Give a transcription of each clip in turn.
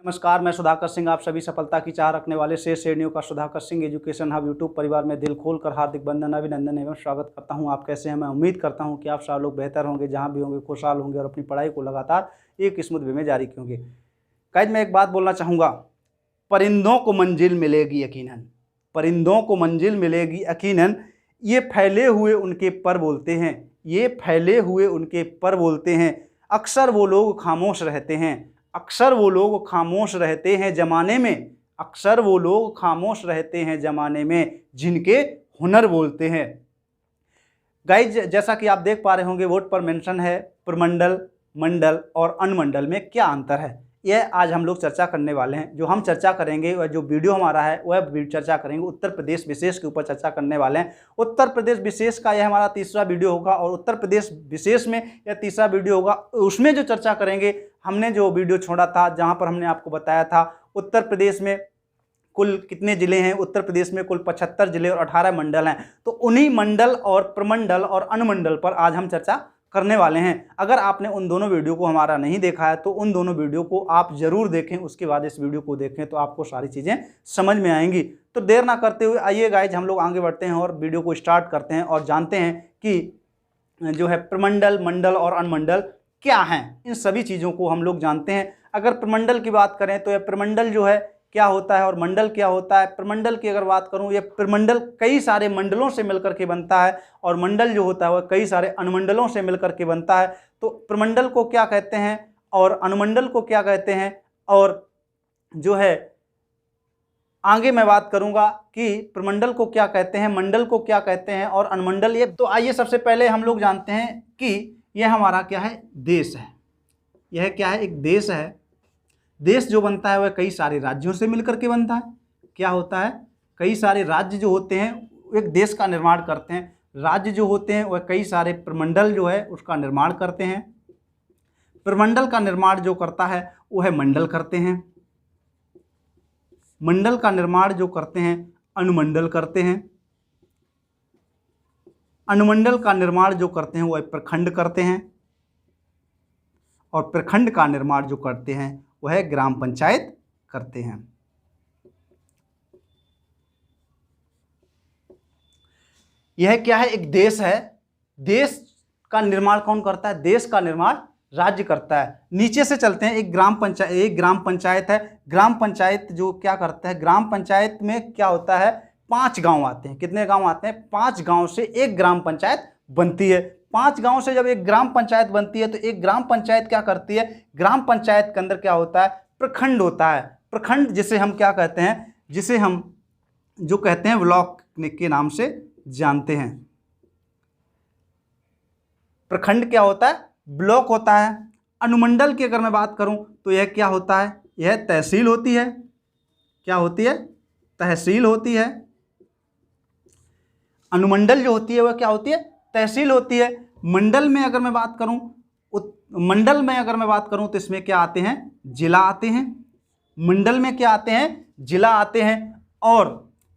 नमस्कार, मैं सुधाकर सिंह। आप सभी सफलता की चाह रखने वाले शेष श्रेणियों का Sudhakar Singh education hub YouTube परिवार में दिल खोल कर हार्दिक वंदन अभिनंदन एवं स्वागत करता हूं। आप कैसे हैं? मैं उम्मीद करता हूं कि आप सब लोग बेहतर होंगे, जहां भी होंगे खुशहाल होंगे और अपनी पढ़ाई को लगातार एक स्मूथ वे में जारी रखेंगे। गाइस, मैं एक बात बोलना चाहूँगा, परिंदों को मंजिल मिलेगी यकीनन, परिंदों को मंजिल मिलेगी यकीनन। ये फैले हुए उनके पर बोलते हैं, ये फैले हुए उनके पर बोलते हैं। अक्सर वो लोग खामोश रहते हैं, अक्सर वो लोग खामोश रहते हैं ज़माने में, अक्सर वो लोग खामोश रहते हैं ज़माने में, जिनके हुनर बोलते हैं। गाइज, जैसा कि आप देख पा रहे होंगे, बोर्ड पर मेंशन है प्रमंडल, मंडल और अनुमंडल में क्या अंतर है, यह आज हम लोग चर्चा करने वाले हैं। जो हम चर्चा करेंगे और जो वीडियो हमारा है वह चर्चा करेंगे उत्तर प्रदेश विशेष के ऊपर चर्चा करने वाले हैं। उत्तर प्रदेश विशेष का यह हमारा तीसरा वीडियो होगा और उत्तर प्रदेश विशेष में यह तीसरा वीडियो होगा। उसमें जो चर्चा करेंगे, हमने जो वीडियो छोड़ा था जहां पर हमने आपको बताया था उत्तर प्रदेश में कुल कितने जिले हैं, उत्तर प्रदेश में कुल 75 जिले और 18 मंडल हैं। तो उन्हीं मंडल और प्रमंडल और अनुमंडल पर आज हम चर्चा करने वाले हैं। अगर आपने उन दोनों वीडियो को हमारा नहीं देखा है तो उन दोनों वीडियो को आप जरूर देखें, उसके बाद इस वीडियो को देखें तो आपको सारी चीज़ें समझ में आएंगी। तो देर ना करते हुए आइए गाइज, हम लोग आगे बढ़ते हैं और वीडियो को स्टार्ट करते हैं और जानते हैं कि जो है प्रमंडल, मंडल और अनुमंडल क्या हैं। इन सभी चीज़ों को हम लोग जानते हैं। अगर प्रमंडल की बात करें तो यह प्रमंडल जो है क्या होता है और मंडल क्या होता है। प्रमंडल की अगर बात करूं, ये प्रमंडल कई सारे मंडलों से मिलकर के बनता है और मंडल जो होता है वह कई सारे अनुमंडलों से मिलकर के बनता है। तो प्रमंडल को क्या कहते हैं और अनुमंडल को क्या कहते हैं, और जो है आगे मैं बात करूंगा कि प्रमंडल को क्या कहते हैं, मंडल को क्या कहते हैं और अनुमंडल। ये तो आइए सबसे पहले हम लोग जानते हैं कि यह हमारा क्या है, देश है। यह क्या है, एक देश है। देश जो बनता है वह कई सारे राज्यों से मिलकर के बनता है। क्या होता है, कई सारे राज्य जो होते हैं एक देश का निर्माण करते हैं। राज्य जो होते हैं वह कई सारे प्रमंडल जो है उसका निर्माण करते हैं। प्रमंडल का निर्माण जो करता है वह मंडल करते हैं। मंडल का निर्माण जो करते हैं अनुमंडल करते हैं। अनुमंडल का निर्माण जो करते हैं वह प्रखंड करते हैं और प्रखंड का निर्माण जो करते हैं वह ग्राम पंचायत करते हैं। यह क्या है, एक देश है। देश का निर्माण कौन करता है? देश का निर्माण राज्य करता है। नीचे से चलते हैं, एक ग्राम पंचायत है। ग्राम पंचायत जो क्या करता है, ग्राम पंचायत में क्या होता है, 5 गांव आते हैं। कितने गांव आते हैं? 5 गांव से एक ग्राम पंचायत बनती है। 5 गांव से जब एक ग्राम पंचायत बनती है तो एक ग्राम पंचायत क्या करती है, ग्राम पंचायत के अंदर क्या होता है, प्रखंड होता है। प्रखंड जिसे हम क्या कहते हैं, जिसे हम जो कहते हैं ब्लॉक के नाम से जानते हैं। प्रखंड क्या होता है, ब्लॉक होता है। अनुमंडल की अगर मैं बात करूं तो यह क्या होता है, यह तहसील होती है। क्या होती है? तहसील होती है। अनुमंडल जो होती है वह क्या होती है, तहसील होती है। मंडल में अगर मैं बात करूं, मंडल में अगर मैं बात करूं तो इसमें क्या आते हैं, जिला आते हैं। मंडल में क्या आते हैं, जिला आते हैं। और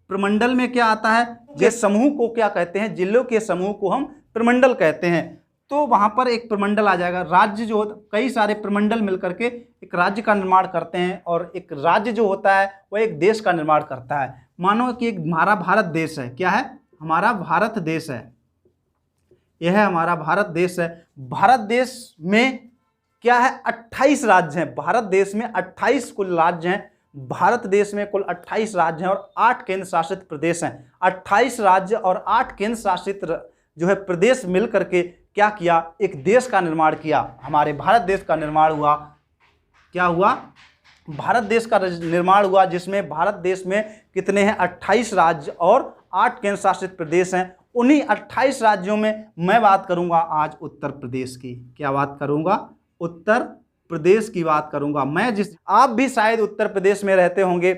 प्रमंडल में क्या आता है, ये समूह को क्या कहते हैं, जिलों के समूह को हम प्रमंडल कहते हैं। तो वहां पर एक प्रमंडल आ जाएगा। राज्य जो कई सारे प्रमंडल मिलकर के एक राज्य का निर्माण करते हैं और एक राज्य जो होता है वह एक देश का निर्माण करता है। मानो कि एक हमारा भारत देश है। क्या है, हमारा भारत देश है। यह हमारा भारत देश है। भारत देश में क्या है, 28 राज्य हैं। भारत देश में 28 कुल राज्य हैं। भारत देश में कुल 28 राज्य हैं और 8 केंद्र शासित प्रदेश हैं। 28 राज्य और 8 केंद्र शासित जो है प्रदेश मिलकर के क्या किया, एक देश का निर्माण किया। हमारे भारत देश का निर्माण हुआ। क्या हुआ, भारत देश का निर्माण हुआ, जिसमें भारत देश में कितने हैं, 28 राज्य और 8 केंद्र शासित प्रदेश हैं। उन्हीं 28 राज्यों में मैं बात करूंगा आज उत्तर प्रदेश की। क्या बात करूंगा, उत्तर प्रदेश की बात करूंगा मैं। आप भी शायद उत्तर प्रदेश में रहते होंगे,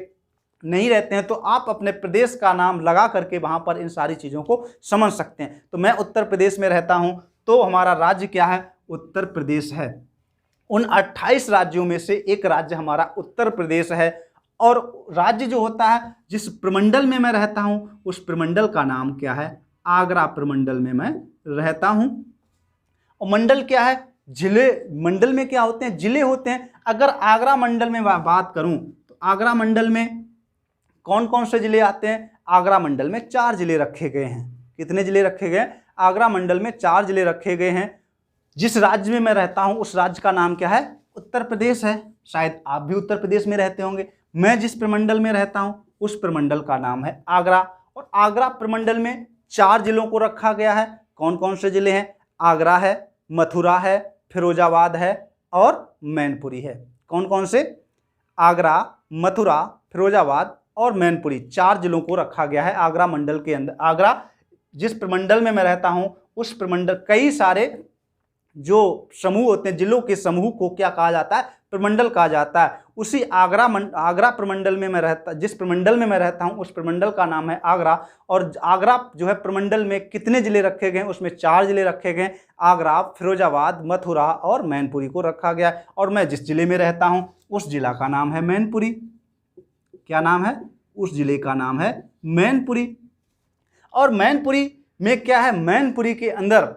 नहीं रहते हैं तो आप अपने प्रदेश का नाम लगा करके वहां पर इन सारी चीज़ों को समझ सकते हैं। तो मैं उत्तर प्रदेश में रहता हूं तो हमारा राज्य क्या है, उत्तर प्रदेश है। उन 28 राज्यों में से एक राज्य हमारा उत्तर प्रदेश है। और राज्य जो होता है, जिस प्रमंडल में मैं रहता हूं उस प्रमंडल का नाम क्या है, आगरा प्रमंडल में मैं रहता हूं। और मंडल क्या है, जिले, मंडल में क्या होते हैं, जिले होते हैं। अगर आगरा मंडल में बात करूं तो आगरा मंडल में कौन कौन से जिले आते हैं? आगरा मंडल में 4 जिले रखे गए हैं। कितने जिले रखे गए? आगरा मंडल में 4 जिले रखे गए हैं। जिस राज्य में मैं रहता हूं उस राज्य का नाम क्या है? उत्तर प्रदेश है। शायद आप भी उत्तर प्रदेश में रहते होंगे। मैं जिस प्रमंडल में रहता हूं उस प्रमंडल का नाम है आगरा। और आगरा प्रमंडल में 4 जिलों को रखा गया है। कौन कौन से जिले हैं? आगरा है, मथुरा है, फिरोजाबाद है और मैनपुरी है। कौन कौन से? आगरा, मथुरा, फिरोजाबाद और मैनपुरी, 4 जिलों को रखा गया है आगरा मंडल के अंदर। आगरा जिस प्रमंडल में मैं रहता हूं उस प्रमंडल, कई सारे जो समूह होते हैं, जिलों के समूह को क्या कहा जाता है? प्रमंडल कहा जाता है। उसी आगरा प्रमंडल में मैं रहता, जिस प्रमंडल में मैं रहता हूं उस प्रमंडल का नाम है आगरा। और आगरा जो है प्रमंडल में कितने जिले रखे गए? उसमें 4 जिले रखे गए। आगरा, फिरोजाबाद, मथुरा और मैनपुरी को रखा गया। और मैं जिस जिले में रहता हूं उस जिला का नाम है मैनपुरी। क्या नाम है? उस जिले का नाम है मैनपुरी। और मैनपुरी में क्या है? मैनपुरी के अंदर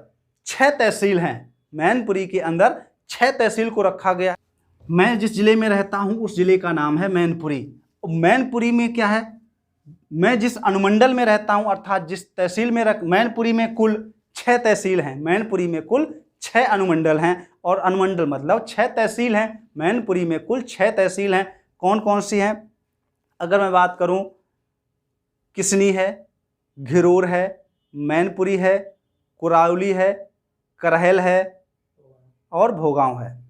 6 तहसील हैं। मैनपुरी के अंदर 6 तहसील को रखा गया। मैं जिस जिले में रहता हूं उस जिले का नाम है मैनपुरी। मैनपुरी में क्या है? मैं जिस अनुमंडल में रहता हूं अर्थात जिस तहसील में मैनपुरी में कुल 6 तहसील हैं। मैनपुरी में कुल 6 अनुमंडल हैं। और अनुमंडल मतलब 6 तहसील हैं। मैनपुरी में कुल 6 तहसील हैं। कौन कौन सी हैं? अगर मैं बात करूं, किसनी है, घिरोर है, मैनपुरी है, कुराउली है, करहल है और भोगांव है।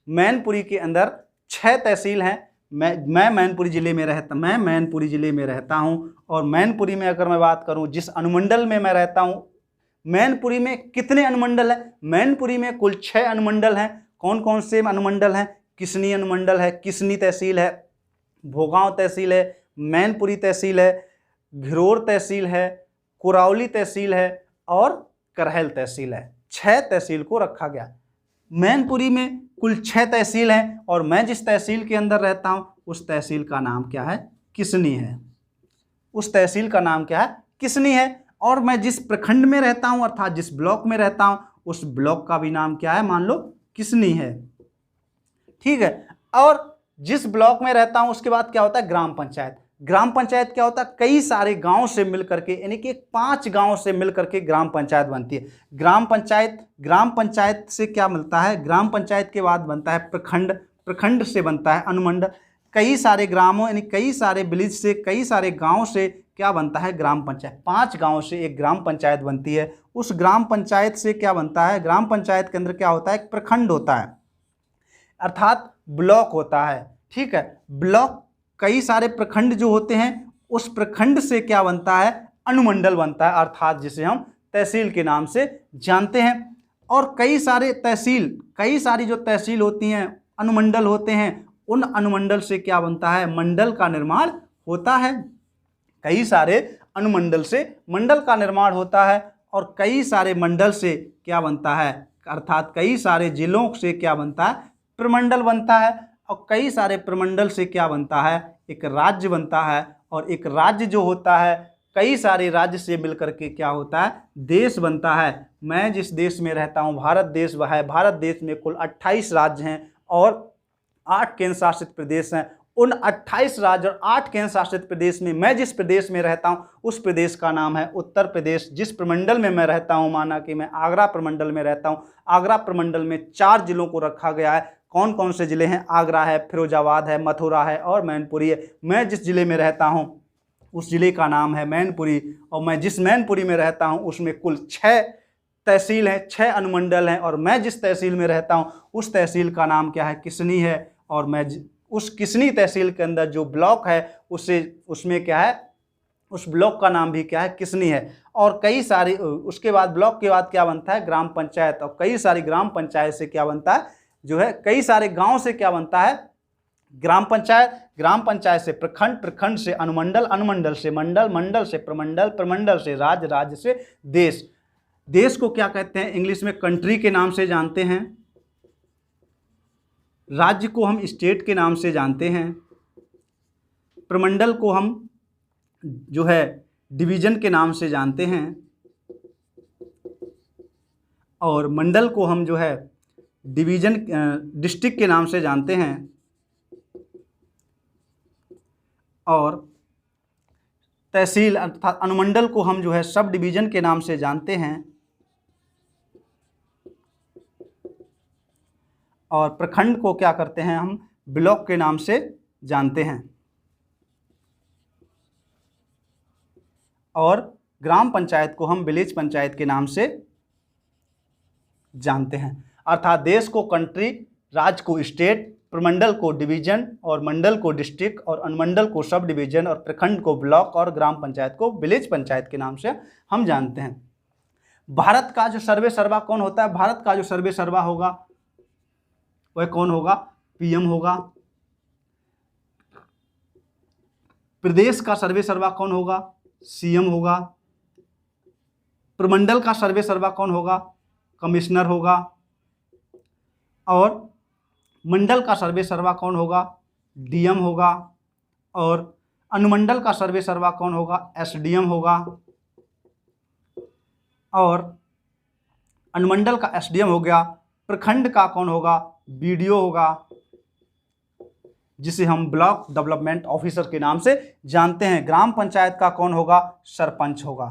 मैनपुरी के अंदर 6 तहसील हैं। मैं मैनपुरी जिले में रहता हूं। और मैनपुरी में अगर मैं बात करूं, जिस अनुमंडल में मैं रहता हूं, मैनपुरी में कितने अनुमंडल हैं? मैनपुरी में कुल 6 अनुमंडल हैं। कौन कौन से अनुमंडल हैं? किसनी अनुमंडल है, किसनी तहसील है, भोगांव तहसील है, मैनपुरी तहसील है, घिरोर तहसील है, कुराउली तहसील है और करहल तहसील है। 6 तहसील को रखा गया। मैनपुरी में कुल 6 तहसील हैं। और मैं जिस तहसील के अंदर रहता हूं उस तहसील का नाम क्या है? किसनी है। उस तहसील का नाम क्या है? किसनी है। और मैं जिस प्रखंड में रहता हूं अर्थात जिस ब्लॉक में रहता हूं उस ब्लॉक का भी नाम क्या है? मान लो किसनी है। ठीक है। और जिस ब्लॉक में रहता हूं उसके बाद क्या होता है? ग्राम पंचायत। ग्राम पंचायत क्या होता है? कई सारे गांव से मिलकर के, यानी कि 5 गांव से मिलकर के ग्राम पंचायत बनती है। ग्राम पंचायत से क्या मिलता है? ग्राम पंचायत के बाद बनता है प्रखंड, प्रखंड से बनता है अनुमंडल। कई सारे ग्रामों, यानी कई सारे विलेज से, कई सारे गांव से क्या बनता है? ग्राम पंचायत। 5 गांव से एक ग्राम पंचायत बनती है। उस ग्राम पंचायत से क्या बनता है? ग्राम पंचायत के अंदर क्या होता है? एक प्रखंड होता है अर्थात ब्लॉक होता है। ठीक है। ब्लॉक, कई सारे प्रखंड जो होते हैं उस प्रखंड से क्या बनता है? अनुमंडल बनता है अर्थात जिसे हम तहसील के नाम से जानते हैं। और कई सारी जो तहसील होती हैं, अनुमंडल होते हैं, उन अनुमंडल से क्या बनता है? मंडल का निर्माण होता है। कई सारे अनुमंडल से मंडल का निर्माण होता है। और कई सारे मंडल से क्या बनता है? अर्थात कई सारे जिलों से क्या बनता है? प्रमंडल बनता है। और कई सारे प्रमंडल से क्या बनता है? एक राज्य बनता है। और एक राज्य जो होता है, कई सारे राज्य से मिलकर के क्या होता है? देश बनता है। मैं जिस देश में रहता हूं भारत देश है। भारत देश में कुल 28 राज्य हैं और 8 केंद्र शासित प्रदेश हैं। उन 28 राज्य और 8 केंद्र शासित प्रदेश में मैं जिस प्रदेश में रहता हूं उस प्रदेश का नाम है उत्तर प्रदेश। जिस प्रमंडल में मैं रहता हूं, माना कि मैं आगरा प्रमंडल में रहता हूं, आगरा प्रमंडल में 4 जिलों को रखा गया है। कौन कौन से जिले हैं? आगरा है, फिरोजाबाद है, मथुरा है और मैनपुरी है। मैं जिस जिले में रहता हूं उस जिले का नाम है मैनपुरी। और मैं जिस मैनपुरी में रहता हूं उसमें कुल 6 तहसील हैं, 6 अनुमंडल हैं। और मैं जिस तहसील में रहता हूं उस तहसील का नाम क्या है? किसनी है। और मैं उस किसनी तहसील के अंदर जो ब्लॉक है उसमें क्या है? उस ब्लॉक का नाम भी क्या है? किसनी है। और कई सारी, उसके बाद ब्लॉक के बाद क्या बनता है? ग्राम पंचायत। और कई सारी ग्राम पंचायत से क्या बनता है? जो है कई सारे गांव से क्या बनता है? ग्राम पंचायत। ग्राम पंचायत से प्रखंड, प्रखंड से अनुमंडल, अनुमंडल से मंडल, मंडल से प्रमंडल, प्रमंडल से राज्य, राज्य से देश। देश को क्या कहते हैं? इंग्लिश में कंट्री के नाम से जानते हैं। राज्य को हम स्टेट के नाम से जानते हैं। प्रमंडल को हम जो है डिवीजन के नाम से जानते हैं। और मंडल को हम जो है डिवीजन डिस्ट्रिक्ट के नाम से जानते हैं और तहसील अर्थात अनुमंडल को हम जो है सब डिवीजन के नाम से जानते हैं और प्रखंड को क्या करते हैं हम ब्लॉक के नाम से जानते हैं और ग्राम पंचायत को हम विलेज पंचायत के नाम से जानते हैं। अर्थात देश को कंट्री, राज्य को स्टेट, प्रमंडल को डिवीजन और मंडल को डिस्ट्रिक्ट और अनुमंडल को सब डिवीजन और प्रखंड को ब्लॉक और ग्राम पंचायत को विलेज पंचायत के नाम से हम जानते हैं। भारत का जो सर्वे सर्वा कौन होता है? भारत का जो सर्वे सर्वा होगा वह कौन होगा? पीएम होगा। प्रदेश का सर्वे सर्वा कौन होगा? सीएम होगा। प्रमंडल का सर्वे सर्वा कौन होगा? कमिश्नर होगा। और मंडल का सर्वे सर्वा कौन होगा? डीएम होगा। और अनुमंडल का सर्वे सर्वा कौन होगा? एसडीएम होगा। और अनुमंडल का एसडीएम हो गया। प्रखंड का कौन होगा? बीडीओ होगा, जिसे हम ब्लॉक डेवलपमेंट ऑफिसर के नाम से जानते हैं। ग्राम पंचायत का कौन होगा? सरपंच होगा।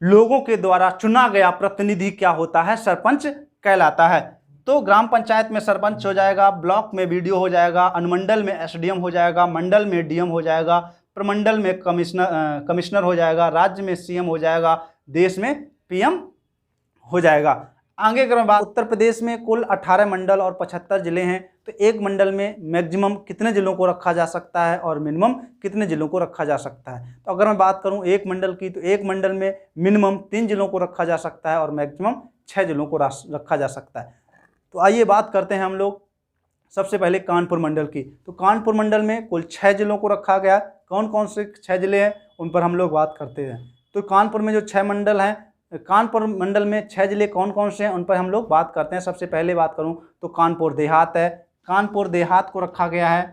लोगों के द्वारा चुना गया प्रतिनिधि क्या होता है? सरपंच कहलाता है। तो ग्राम पंचायत में सरपंच हो जाएगा, ब्लॉक में बीडीओ हो जाएगा, अनुमंडल में एसडीएम हो जाएगा, मंडल में डीएम हो जाएगा, प्रमंडल में कमिश्नर हो जाएगा, राज्य में सीएम हो जाएगा, देश में पीएम हो जाएगा। आगे अगर मैं बात, उत्तर प्रदेश में कुल 18 मंडल और 75 जिले हैं। तो एक मंडल में मैक्सिमम कितने जिलों को रखा जा सकता है और मिनिमम कितने जिलों को रखा जा सकता है? तो अगर मैं बात करूं एक मंडल की, तो एक मंडल में मिनिमम 3 जिलों को रखा जा सकता है और मैक्सिमम 6 जिलों को रखा जा सकता है। तो आइए बात करते हैं हम लोग सबसे पहले कानपुर मंडल की। तो कानपुर मंडल में कुल 6 जिलों को रखा गया। कौन कौन से 6 जिले हैं उन पर हम लोग बात करते हैं। तो कानपुर में जो 6 मंडल हैं, कानपुर मंडल में 6 जिले कौन कौन से हैं उन पर हम लोग बात करते हैं। सबसे पहले बात करूं तो कानपुर देहात है, कानपुर देहात को रखा गया है,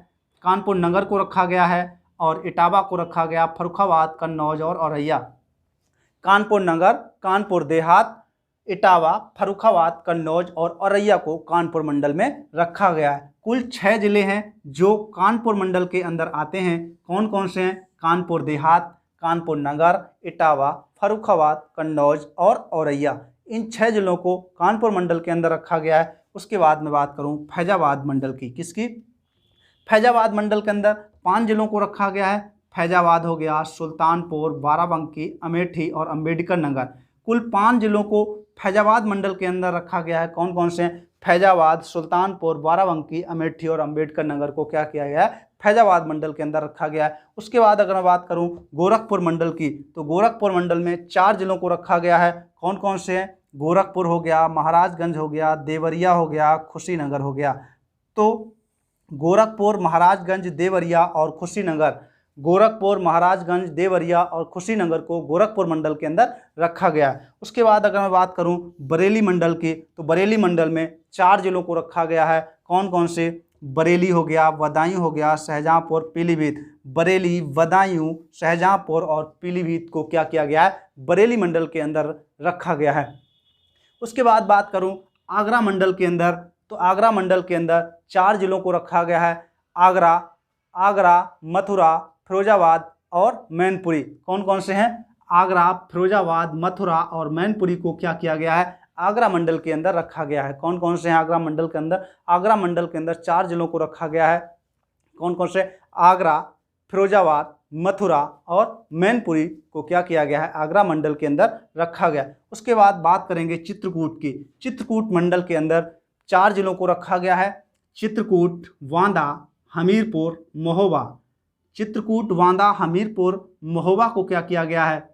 कानपुर नगर को रखा गया है और इटावा को रखा गया, फर्रुखाबाद, कन्नौज और औरैया। कानपुर नगर, कानपुर देहात, इटावा, फर्रुखाबाद, कन्नौज और औरैया को कानपुर मंडल में रखा गया है। कुल 6 जिले हैं जो कानपुर मंडल के अंदर आते हैं। कौन कौन से हैं? कानपुर देहात, कानपुर नगर, इटावा, फर्रुखाबाद, कन्नौज और औरैया। इन 6 जिलों को कानपुर मंडल के अंदर रखा गया है। उसके बाद मैं बात करूं फैजाबाद मंडल की। किसकी? फैजाबाद मंडल के अंदर 5 जिलों को रखा गया है। फैजाबाद हो गया, सुल्तानपुर, बाराबंकी, अमेठी और अम्बेडकर नगर। कुल 5 जिलों को फैजाबाद मंडल के अंदर रखा गया है। कौन कौन से? फैजाबाद, सुल्तानपुर, बाराबंकी, अमेठी और अम्बेडकर नगर को क्या किया गया है? फैजाबाद मंडल के अंदर रखा गया है। उसके बाद अगर मैं बात करूं गोरखपुर मंडल की, तो गोरखपुर मंडल में 4 जिलों को रखा गया है। कौन कौन से हैं? गोरखपुर हो गया, महाराजगंज हो गया, देवरिया हो गया, कुशीनगर हो गया। तो गोरखपुर, महाराजगंज, देवरिया और कुशीनगर, गोरखपुर, महाराजगंज, देवरिया और कुशीनगर को गोरखपुर मंडल के अंदर रखा गया है। उसके बाद अगर मैं बात करूं बरेली मंडल की, तो बरेली मंडल में 4 जिलों को रखा गया है। कौन कौन से? बरेली हो गया, बदायूं हो गया, शाहजहांपुर, पीलीभीत। बरेली, बदायूं, शाहजहांपुर और पीलीभीत को क्या किया गया है? बरेली मंडल के अंदर रखा गया है। उसके बाद बात करूं आगरा मंडल के अंदर, तो आगरा मंडल के अंदर 4 जिलों को रखा गया है। आगरा, मथुरा, फिरोजाबाद और मैनपुरी। कौन कौन से हैं? आगरा, फिरोजाबाद, मथुरा और मैनपुरी को क्या किया गया है? आगरा मंडल के अंदर रखा गया है। कौन कौन से हैं आगरा मंडल के अंदर? आगरा मंडल के अंदर 4 जिलों को रखा गया है। कौन कौन से? आगरा, फिरोजाबाद, मथुरा और मैनपुरी को क्या किया गया है? आगरा मंडल के अंदर रखा गया। उसके बाद बात करेंगे चित्रकूट की। चित्रकूट मंडल के अंदर 4 जिलों को रखा गया है। चित्रकूट, वांदा, हमीरपुर, महोबा। चित्रकूट, वांदा, हमीरपुर, महोबा को क्या किया गया है?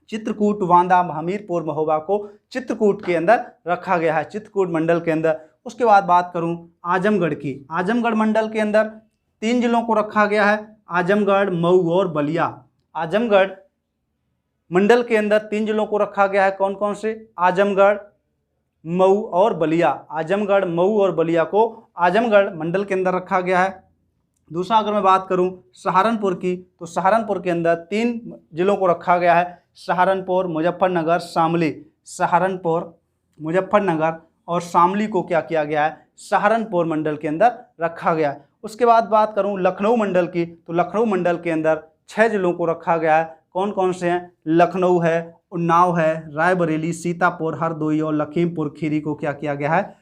चित्रकूट, वांदा, हमीरपुर, महोबा को चित्रकूट के अंदर रखा गया है, चित्रकूट मंडल के अंदर। उसके बाद बात करूं आजमगढ़ की। आजमगढ़ मंडल के अंदर 3 जिलों को रखा गया है। आजमगढ़, मऊ और बलिया। आजमगढ़ मंडल के अंदर 3 जिलों को रखा गया है। कौन कौन से? आजमगढ़, मऊ और बलिया। आजमगढ़, मऊ और बलिया को आजमगढ़ मंडल के अंदर रखा गया है। दूसरा अगर मैं बात करूं सहारनपुर की, तो सहारनपुर के अंदर 3 जिलों को रखा गया है। सहारनपुर, मुजफ्फरनगर, शामली। सहारनपुर, मुजफ्फरनगर और शामली को क्या किया गया है, सहारनपुर मंडल के अंदर रखा गया है। उसके बाद बात करूं लखनऊ मंडल की, तो लखनऊ मंडल के अंदर 6 जिलों को रखा गया है। कौन कौन से हैं, लखनऊ है, उन्नाव है, रायबरेली, सीतापुर, हरदोई और लखीमपुर खीरी को क्या किया गया है,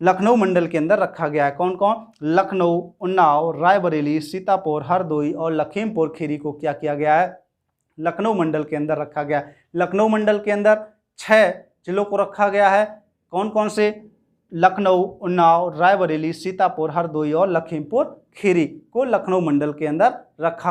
लखनऊ मंडल के अंदर रखा गया है। कौन कौन, लखनऊ, उन्नाव, रायबरेली, सीतापुर, हरदोई और लखीमपुर खीरी को क्या किया गया है, लखनऊ मंडल के अंदर रखा गया है। लखनऊ मंडल के अंदर 6 जिलों को रखा गया है। कौन कौन से, लखनऊ, उन्नाव, रायबरेली, सीतापुर, हरदोई और लखीमपुर खीरी को लखनऊ मंडल के अंदर रखा